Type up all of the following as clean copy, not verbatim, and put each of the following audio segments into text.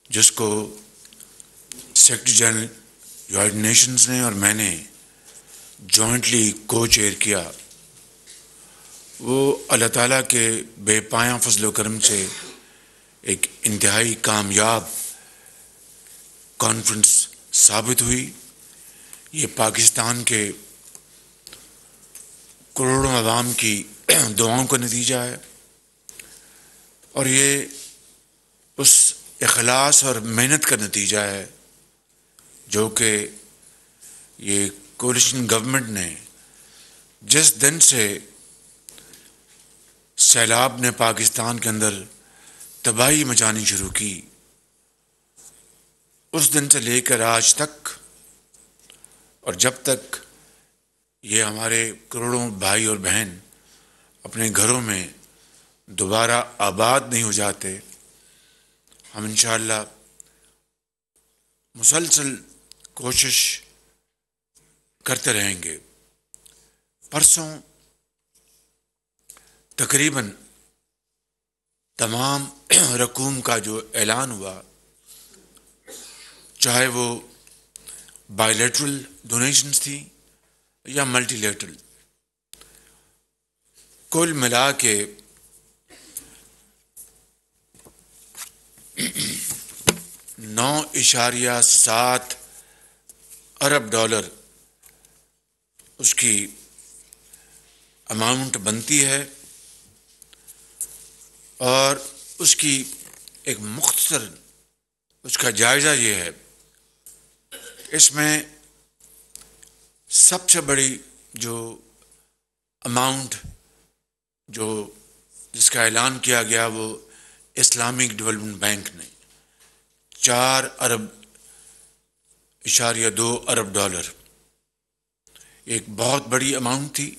जिसको secretary general United Nations ने और मैंने जॉइंटली को चेयर किया, वो अल्लाह ताला के बेपाया फजल करम से एक इंतहाई कामयाब कॉन्फ्रेंस साबित हुई। ये पाकिस्तान के करोड़ों अवाम की दुआओं का नतीजा है और ये उस इखलास और मेहनत का नतीजा है जो कि ये कोलिशन गवर्नमेंट ने जिस दिन से सैलाब ने पाकिस्तान के अंदर तबाही मचानी शुरू की, उस दिन से लेकर आज तक और जब तक ये हमारे करोड़ों भाई और बहन अपने घरों में दोबारा आबाद नहीं हो जाते, हम इंशाअल्लाह मुसलसल कोशिश करते रहेंगे। परसों तकरीबन तमाम रकूम का जो ऐलान हुआ, चाहे वो बायलैटरल डोनेशंस थी या मल्टीलैटरल, कुल मिला के 9.7 अरब डॉलर उसकी अमाउंट बनती है और उसकी एक मुख्तसर उसका जायज़ा ये है, इसमें सबसे बड़ी जो अमाउंट जिसका ऐलान किया गया वो इस्लामिक डेवलपमेंट बैंक ने 4.2 अरब डॉलर, एक बहुत बड़ी अमाउंट थी।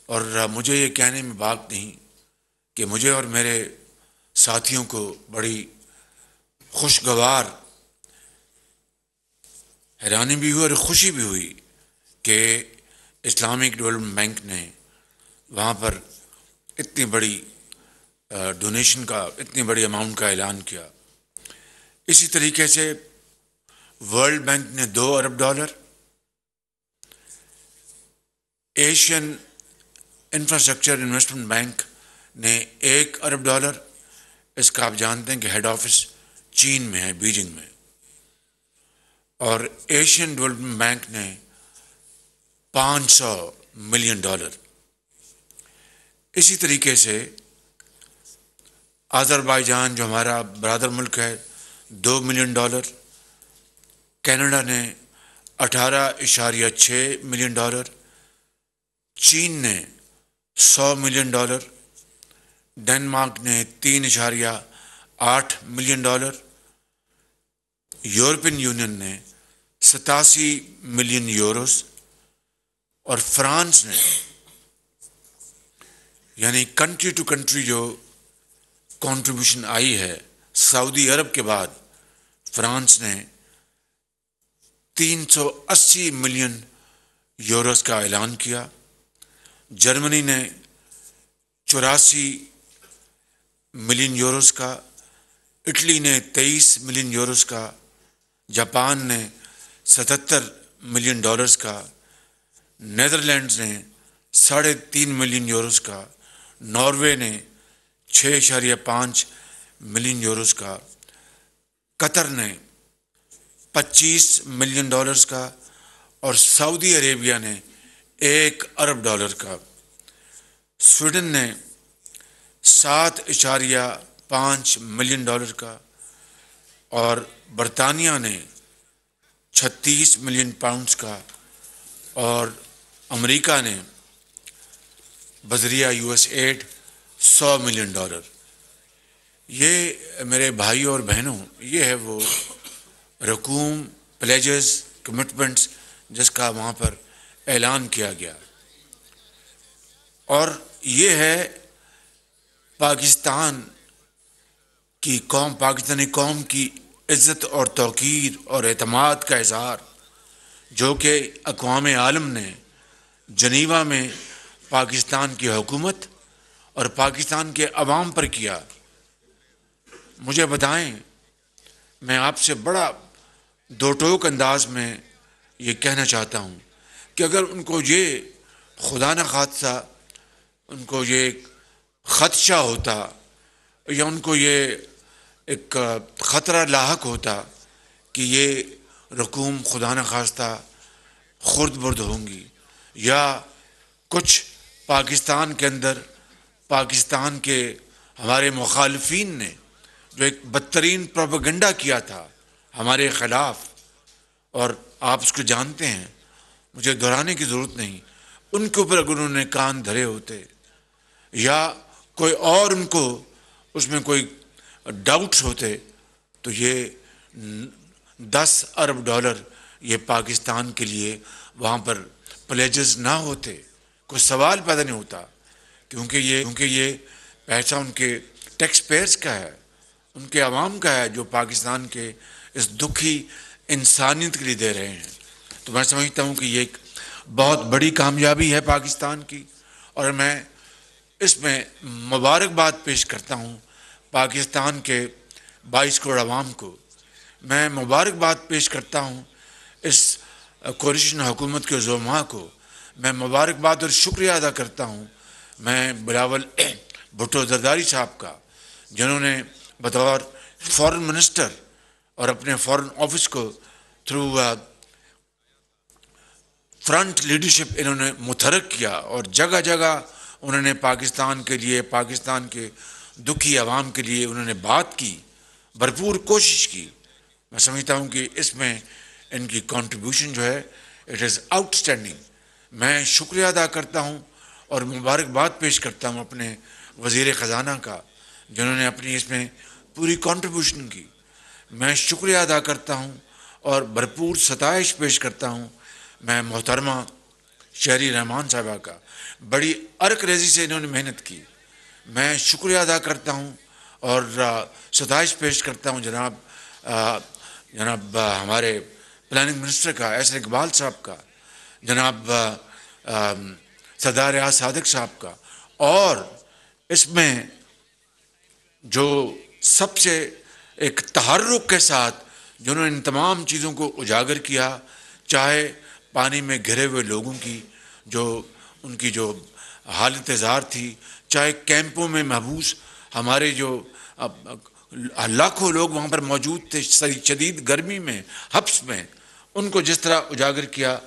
और मुझे ये कहने में बात नहीं कि मुझे और मेरे साथियों को बड़ी खुशगवार हैरानी भी हुई और खुशी भी हुई कि इस्लामिक डेवलपमेंट बैंक ने वहाँ पर इतनी बड़ी डोनेशन का, इतनी बड़ी अमाउंट का ऐलान किया। इसी तरीके से वर्ल्ड बैंक ने 2 अरब dollar, Asian Infrastructure Investment Bank ने 1 अरब डॉलर, इसका आप जानते हैं कि हेड ऑफिस चीन में है, बीजिंग में, और एशियन डेवलपमेंट बैंक ने 500 मिलियन डॉलर। इसी तरीके से अज़रबैजान जो हमारा ब्रादर मुल्क है 2 मिलियन डॉलर, कनाडा ने 18.6 मिलियन डॉलर, चीन ने 100 मिलियन डॉलर, डेनमार्क ने 3.8 मिलियन डॉलर, यूरोपियन यूनियन ने 87 मिलियन यूरोस और फ्रांस ने, यानी कंट्री टू कंट्री जो कंट्रीब्यूशन आई है, सऊदी अरब के बाद फ्रांस ने 380 मिलियन यूरोस का ऐलान किया, जर्मनी ने 84 मिलियन यूरोस का, इटली ने 23 मिलियन यूरोस का, जापान ने 77 मिलियन डॉलर्स का, नेदरलैंड्स ने 3.5 मिलियन यूरोस का, नॉर्वे ने 6.5 मिलियन यूरोस का, कतर ने 25 मिलियन डॉलर्स का और सऊदी अरेबिया ने 1 अरब डॉलर का, स्वीडन ने 7.5 मिलियन डॉलर का और बरतानिया ने 36 मिलियन पाउंड्स का और अमेरिका ने बजरिया यूएसएड 100 मिलियन डॉलर। ये मेरे भाई और बहनों, ये है वो रकूम, प्लेजेस, कमिटमेंट्स जिसका वहाँ पर ऐलान किया गया। और ये है पाकिस्तान की कौम, पाकिस्तानी कौम की इज़्ज़त और तौक़ीर और एतमाद का इज़हार, जो कि अक़वाम आलम ने जनीवा में पाकिस्तान की हुकूमत और पाकिस्तान के अवाम पर किया। मुझे बताएं, मैं आपसे बड़ा दो टोक अंदाज में ये कहना चाहता हूँ कि अगर उनको ये खुदा न खास्ता उनको ये खदशा होता या उनको ये एक ख़तरा लाहक होता कि ये रकूम खुदा न खास्ता खुर्द बुर्द होंगी या कुछ पाकिस्तान के अंदर पाकिस्तान के हमारे मुखालफीन ने जो एक बदतरीन प्रोपेगेंडा किया था हमारे ख़िलाफ़, और आप उसको जानते हैं, मुझे दोहराने की ज़रूरत नहीं, उनके ऊपर अगर उन्होंने कान धरे होते या कोई और उनको उसमें कोई डाउट्स होते तो ये 10 अरब डॉलर ये पाकिस्तान के लिए वहाँ पर प्लेजेस ना होते, कोई सवाल पैदा नहीं होता, क्योंकि ये पैसा उनके टैक्स पेयर्स का है, उनके अवाम का है, जो पाकिस्तान के इस दुखी इंसानियत के लिए दे रहे हैं। तो मैं समझता हूँ कि ये एक बहुत बड़ी कामयाबी है पाकिस्तान की, और मैं इसमें मुबारकबाद पेश करता हूँ पाकिस्तान के 22 करोड़ अवाम को। मैं मुबारकबाद पेश करता हूँ इस कोalition हुकूमत के ज़ुलमा को। मैं मुबारकबाद और शुक्रिया अदा करता हूँ मैं बिलावल भुट्टो जरदारी साहब का, जिन्होंने बतौर फॉरेन मिनिस्टर और अपने फॉरेन ऑफिस को थ्रू फ्रंट लीडरशिप इन्होंने मुतहरक किया और जगह जगह उन्होंने पाकिस्तान के लिए, पाकिस्तान के दुखी आवाम के लिए उन्होंने बात की, भरपूर कोशिश की। मैं समझता हूँ कि इसमें इनकी कंट्रीब्यूशन जो है इट इज़ आउटस्टैंडिंग। मैं शुक्रिया अदा करता हूँ और मुबारकबाद पेश करता हूँ अपने वज़ीर ख़जाना का, जिन्होंने अपनी इसमें पूरी कंट्रीब्यूशन की। मैं शुक्रिया अदा करता हूँ और भरपूर सताइश पेश करता हूँ मैं मोहतरमा शहरी रहमान साहबा का, बड़ी अर्क रेज़ी से इन्होंने मेहनत की। मैं शुक्रिया अदा करता हूँ और सताइश पेश करता हूँ जनाब हमारे प्लानिंग मिनिस्टर का एस इकबाल साहब का, जनाब सरदार रियाज सादिक साहब का, और इसमें जो सबसे एक तहर्रुक के साथ जिन्होंने इन तमाम चीज़ों को उजागर किया, चाहे पानी में घिरे हुए लोगों की जो उनकी जो हालत ज़ार थी, चाहे कैंपों में महबूस हमारे जो लाखों लोग वहाँ पर मौजूद थे शदीद गर्मी में, हब्स में, उनको जिस तरह उजागर किया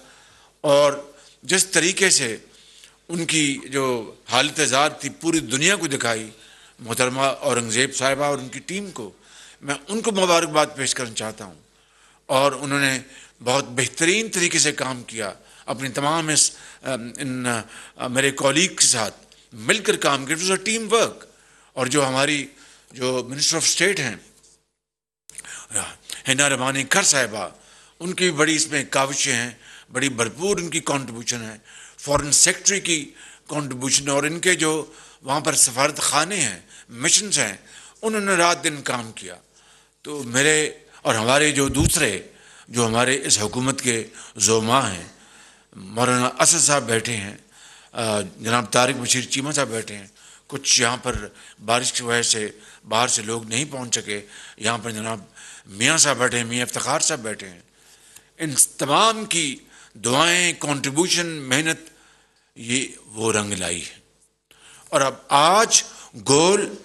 और जिस तरीके से उनकी जो हालत ज़ार थी पूरी दुनिया को दिखाई, मोहतरमा औरंगज़ेब साहिबा और उनकी टीम को मैं उनको मुबारकबाद पेश करना चाहता हूँ। और उन्होंने बहुत बेहतरीन तरीके से काम किया, अपनी तमाम मेरे कॉलीग के साथ मिलकर काम किया, it was a team work. और जो हमारी जो मिनिस्टर ऑफ स्टेट हैं हिना रबानी खर साहिबा, उनकी बड़ी इसमें काविशें हैं, बड़ी भरपूर उनकी कंट्रीब्यूशन है, फॉरेन सेक्रेटरी की कंट्रीब्यूशन, और इनके जो वहाँ पर सफारत खाने हैं, मिशंस हैं, उन्होंने रात दिन काम किया। तो मेरे और हमारे जो दूसरे जो हमारे इस हुकूमत के ज़ोमा हैं, मौलाना असद साहब बैठे हैं, जनाब तारिक बशीर चीमा साहब बैठे हैं, कुछ यहाँ पर बारिश की वजह से बाहर से लोग नहीं पहुँच सके, यहाँ पर जनाब मियाँ साहब बैठे हैं, मियाँ इफ्तिखार साहब बैठे हैं। इन तमाम की दुआएं, कंट्रीब्यूशन, मेहनत, ये वो रंग लाई है। और अब आज गोल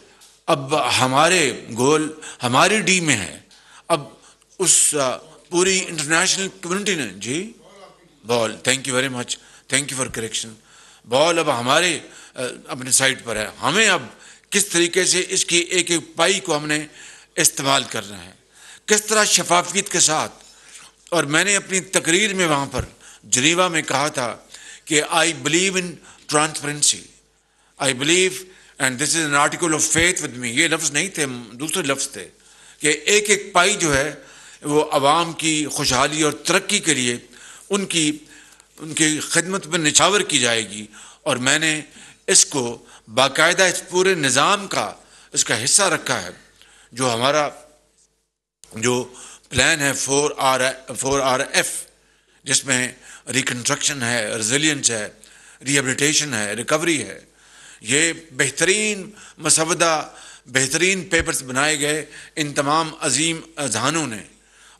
हमारी डी में है। अब उस पूरी इंटरनेशनल कम्युनिटी ने जी ball, thank you very much, thank you for correction, ball अब हमारे अपने साइड पर है। हमें अब किस तरीके से इसकी एक एक पाई को हमने इस्तेमाल करना है, किस तरह शफाफियत के साथ। और मैंने अपनी तकरीर में वहाँ पर जनीवा में कहा था कि I believe in transparency, I believe, and this is an article of faith with me. ये लफ्ज़ नहीं थे, दूसरे लफ्ज़ थे कि एक एक पाई जो है वो आवाम की खुशहाली और तरक्की के लिए उनकी खिदमत में निछावर की जाएगी। और मैंने इसको बाकायदा इस पूरे निज़ाम का इसका हिस्सा रखा है। जो हमारा जो प्लान है 4RF, जिसमें रिकन्स्ट्रक्शन है, रेजिलियंस है, रिहेबिलिटेशन है, रिकवरी है, ये बेहतरीन मसवदा, बेहतरीन पेपर्स बनाए गए इन तमाम अजीम अजहानों ने,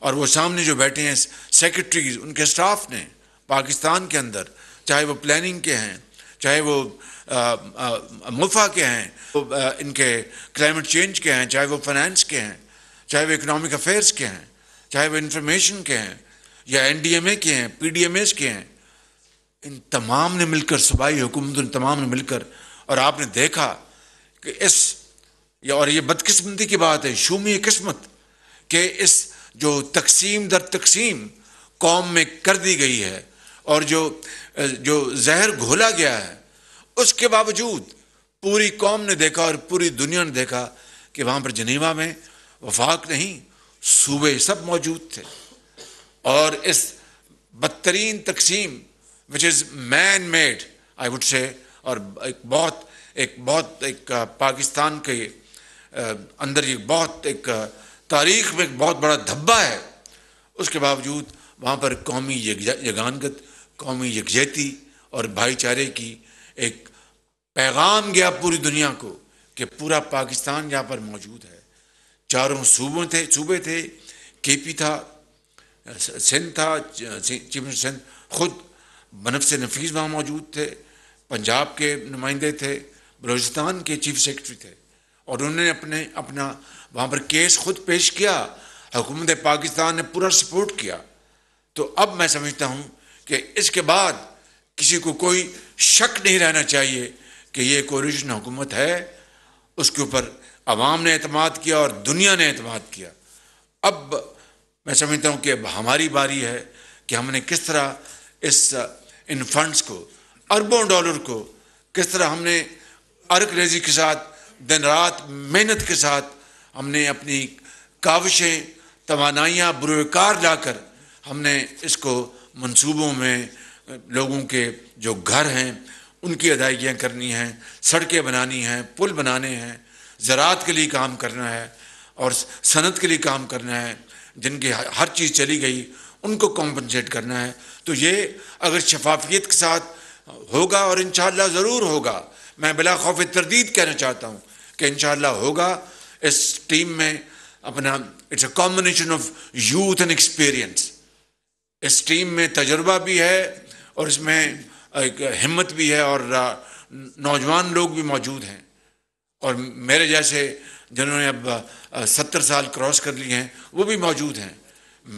और वो सामने जो बैठे हैं सेक्रेटरीज, उनके स्टाफ ने पाकिस्तान के अंदर, चाहे वो प्लानिंग के हैं, चाहे वो मुफा के हैं, वो इनके क्लाइमेट चेंज के हैं, चाहे वो फाइनेंस के हैं, चाहे वो इकोनॉमिक अफेयर्स के हैं, चाहे वो इंफॉर्मेशन के हैं, या एनडीएमए के हैं, पीडीएमएस के हैं, इन तमाम ने मिलकर, सूबाई हुकूमत इन तमाम ने मिलकर, और आपने देखा कि और ये बदकिस्मती की बात है, शूमी किस्मत, कि इस जो तकसीम दर तकसीम कौम में कर दी गई है और जो जहर घोला गया है, उसके बावजूद पूरी कौम ने देखा और पूरी दुनिया ने देखा कि वहाँ पर जनीवा में वफाक नहीं, सूबे सब मौजूद थे। और इस बदतरीन तकसीम which is man made, I would say, और एक पाकिस्तान के अंदर ये बहुत एक तारीख में एक बहुत बड़ा धब्बा है, उसके बावजूद वहाँ पर कौमी यगानगत, कौमी यकजहती और भाईचारे की एक पैगाम गया पूरी दुनिया को कि पूरा पाकिस्तान यहाँ पर मौजूद है। चारों सूबे थे, केपी था, सिंध था, चीफ मिनिस्टर सिंध खुद बनफ़ नफीस वहाँ मौजूद थे, पंजाब के नुमाइंदे थे, बलूचिस्तान के चीफ सेक्रेटरी थे, और उन्होंने अपना वहाँ पर केस खुद पेश किया, हुकूमत पाकिस्तान ने पूरा सपोर्ट किया। तो अब मैं समझता हूँ कि इसके बाद किसी को कोई शक नहीं रहना चाहिए कि ये कोलिशन हुकूमत है, उसके ऊपर अवाम ने एतमाद किया और दुनिया ने एतमाद किया। अब मैं समझता हूँ कि अब हमारी बारी है कि हमने किस तरह इन फंड्स को, अरबों डॉलर को, किस तरह हमने अर्क रेजी के साथ, दिन रात मेहनत के साथ हमने अपनी काविशें, तवानाइयाँ बुरकार लाकर हमने इसको मंसूबों में, लोगों के जो घर हैं उनकी अदायगियाँ करनी हैं, सड़कें बनानी हैं, पुल बनाने हैं, ज़राअत के लिए काम करना है और सनत के लिए काम करना है, जिनकी हर चीज़ चली गई उनको कॉम्पनसेट करना है। तो ये अगर शफाफियत के साथ होगा, और इंशाअल्लाह ज़रूर होगा, मैं बिला खौफ तरदीद कहना चाहता हूँ कि इंशाअल्लाह होगा। इस टीम में अपना it's a combination of youth and experience. इस टीम में तजुर्बा भी है और इसमें एक हिम्मत भी है, और नौजवान लोग भी मौजूद हैं, और मेरे जैसे जिन्होंने अब 70 साल क्रॉस कर लिए हैं वो भी मौजूद हैं।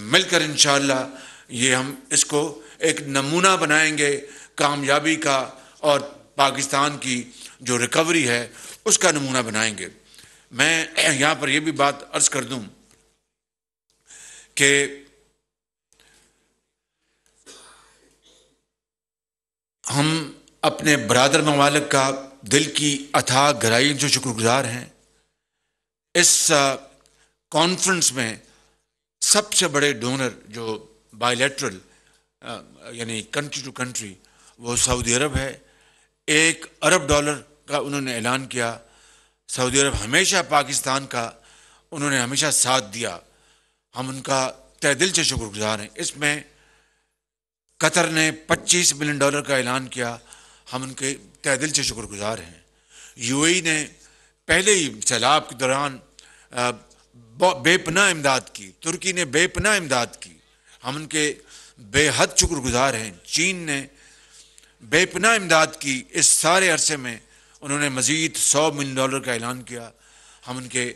मिलकर इंशाअल्लाह ये हम इसको एक नमूना बनाएंगे कामयाबी का, और पाकिस्तान की जो रिकवरी है उसका नमूना बनाएंगे। मैं यहाँ पर यह भी बात अर्ज़ कर दूँ कि हम अपने बरादर ममालिक का दिल की अथाह गहराइयों से शुक्रगुजार हैं। इस कॉन्फ्रेंस में सबसे बड़े डोनर जो बायलैटरल यानी कंट्री टू कंट्री, वो सऊदी अरब है। $1 अरब का उन्होंने ऐलान किया। सऊदी अरब हमेशा पाकिस्तान का उन्होंने हमेशा साथ दिया, हम उनका तहे दिल से शुक्रगुजार हैं। इसमें कतर ने $25 मिलियन का ऐलान किया, हम उनके तहे दिल से शुक्रगुजार हैं। यूएई ने पहले ही सैलाब के दौरान बेपनाह इमदाद की, तुर्की ने बेपनाह इमदाद की, हम उनके बेहद शुक्रगुजार हैं। चीन ने बेपनाह इमदाद की, इस सारे अरसे में उन्होंने मज़ीद $100 मिलियन का ऐलान किया, हम उनके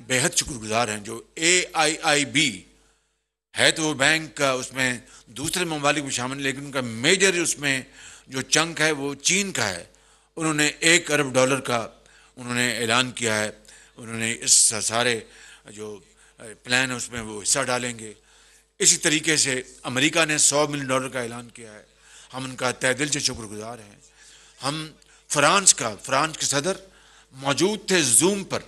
बेहद शुक्रगुजार हैं। जो AIIB है तो वो बैंक का, उसमें दूसरे ममालिक भी शामिल, लेकिन उनका मेजर उसमें जो चंक है वो चीन का है। उन्होंने $1 अरब का उन्होंने ऐलान किया है। उन्होंने इस सारे जो प्लान है उसमें वो हिस्सा डालेंगे। इसी तरीके से अमेरिका ने $100 मिलियन का ऐलान किया है, हम उनका तहे दिल से शुक्रगुजार हैं। हम फ्रांस के सदर मौजूद थे जूम पर,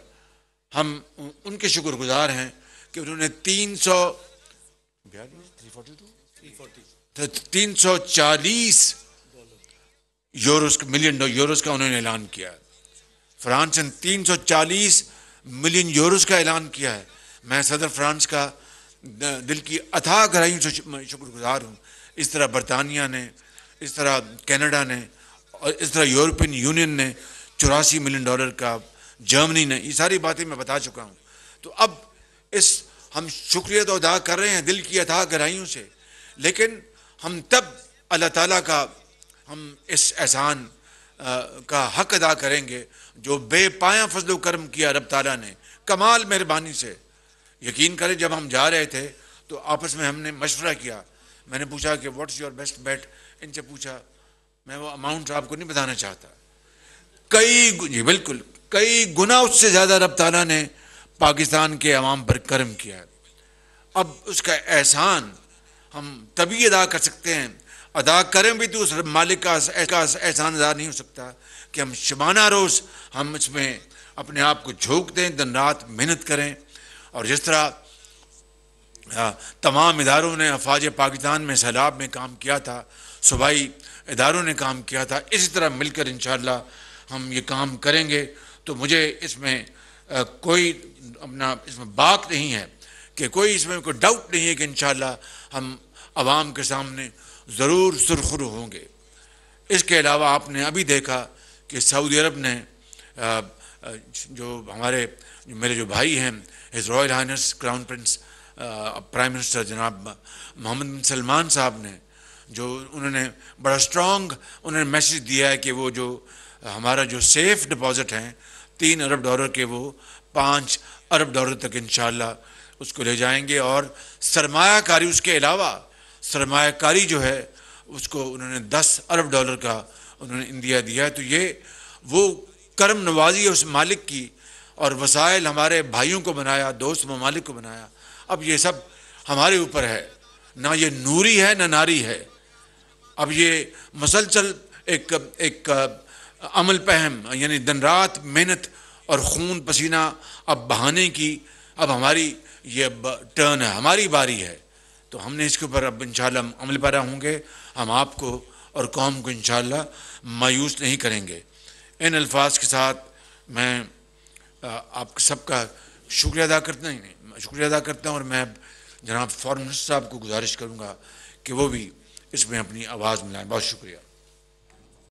हम उनके शुक्रगुजार हैं कि उन्होंने 340 मिलियन यूरोस का उन्होंने ऐलान किया है। फ्रांस ने 340 मिलियन यूरोस का ऐलान किया है। मैं सदर फ्रांस का दिल की अथाह गहराइयों से शुक्रगुजार हूँ। इस तरह बरतानिया ने, इस तरह कनाडा ने, और इस तरह यूरोपियन यूनियन ने $84 मिलियन का, जर्मनी ने, ये सारी बातें मैं बता चुका हूँ। तो अब इस हम शुक्रिया तो अदा कर रहे हैं दिल की अथाह गहराइयों से, लेकिन हम तब अल्लाह ताला का हम इस एहसान का हक अदा करेंगे जो बेपाया फजल करम किया रब ताला ने कमाल मेहरबानी से। यकीन करें, जब हम जा रहे थे तो आपस में हमने मशवरा किया। मैंने पूछा कि व्हाट्स योर बेस्ट बेट, इनसे पूछा, मैं वो अमाउंट आपको नहीं बताना चाहता, जी बिल्कुल कई गुना उससे ज़्यादा रब ताला ने पाकिस्तान के अवाम पर करम किया है। अब उसका एहसान हम तभी अदा कर सकते हैं, अदा करें भी तो उस मालिक का एहसान अदा नहीं हो सकता कि हम शबाना रोज़ हम इसमें अपने आप को झोंक दें, दिन रात मेहनत करें। और जिस तरह तमाम इदारों ने अफवाज पाकिस्तान में सैलाब में काम किया था, सूबाई इदारों ने काम किया था, इसी तरह मिलकर इंशाअल्लाह हम ये काम करेंगे। तो मुझे इसमें कोई अपना इसमें बात नहीं है कि कोई इसमें कोई डाउट नहीं है कि इंशाअल्लाह हम आवाम के सामने ज़रूर सुरखरू होंगे। इसके अलावा आपने अभी देखा कि सऊदी अरब ने जो मेरे जो भाई हैं, His Royal Highness Crown Prince Prime Minister जनाब मोहम्मद बिन सलमान साहब ने, जो उन्होंने बड़ा स्ट्रॉन्ग उन्होंने मैसेज दिया है कि वो जो हमारा जो सेफ डिपॉजिट हैं $3 अरब के, वो $5 अरब तक इंशाअल्लाह उसको ले जाएंगे। और सरमायाकारी, उसके अलावा सरमायाकारी जो है उसको उन्होंने $10 अरब का उन्होंने इंडिया दिया है। तो ये वो करम नवाजी है उस मालिक की, और वसाइल हमारे भाइयों को बनाया, दोस्त ममालिक को बनाया। अब ये सब हमारे ऊपर है, ना ये नूरी है ना नारी है। अब ये मसलसल एक अमल पहम, यानी दिन रात मेहनत और खून पसीना अब बहाने की अब हमारी ये टर्न है, हमारी बारी है। तो हमने इसके ऊपर अब इंशाअल्लाह अमल पैरा होंगे। हम आपको और कौम को इंशाअल्लाह मायूस नहीं करेंगे। इन अल्फाज के साथ मैं आप सबका शुक्रिया अदा करता हूँ और मैं जनाब फॉरेन मिनिस्टर साहब को गुजारिश करूँगा कि वो भी इसमें अपनी आवाज़ मिलाएं। बहुत शुक्रिया।